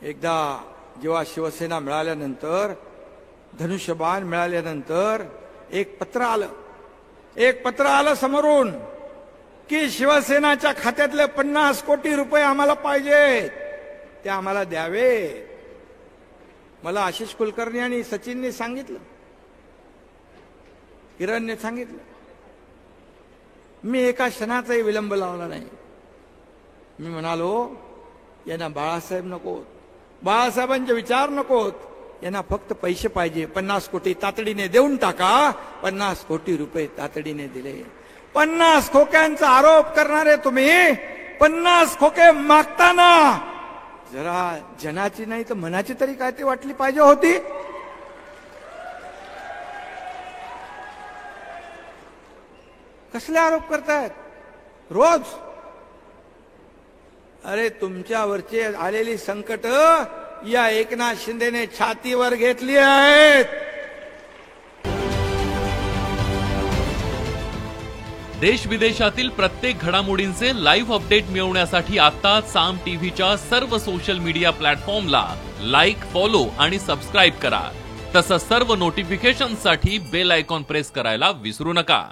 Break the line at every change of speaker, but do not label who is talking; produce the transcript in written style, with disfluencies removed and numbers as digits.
एकदा जेव्हा शिवसेना मिळाल्यानंतर, धनुष्यबाण मिळाल्यानंतर एक पत्र आलं समोरून की शिवसेनाच्या खात्यातले 50 कोटी रुपये आम्हाला पाहिजेत, ते आम्हाला द्यावे. मला आशिष कुलकर्णी आणि सचिनने सांगितलं, किरणने सांगितलं. मी एका क्षणाचाही विलंब लावला नाही. मी म्हणालो, यांना बाळासाहेब नकोत, बाळासाहेबांचे विचार नकोत, यांना फक्त पैसे पाहिजे. 50 कोटी तातडीने देऊन टाका. 50 कोटी रुपये तातडीने दिले. 50 खोक्यांचा आरोप करणारे तुम्ही 50 खोके मागताना जरा जनाची नाही तर मनाची तरी काय ते वाटली पाहिजे होती. कसले आरोप करतायत रोज? अरे तुमच्यावरचे आलेली संकट या एकनाथ शिंदेने छातीवर घेतली आहेत.
देश विदेशातील प्रत्येक घडामोडींचे लाईव्ह अपडेट मिळवण्यासाठी आता साम टीव्हीच्या सर्व सोशल मीडिया प्लॅटफॉर्मला लाईक, फॉलो आणि सबस्क्राईब करा. तसंच सर्व नोटिफिकेशनसाठी बेल आयकॉन प्रेस करायला विसरू नका.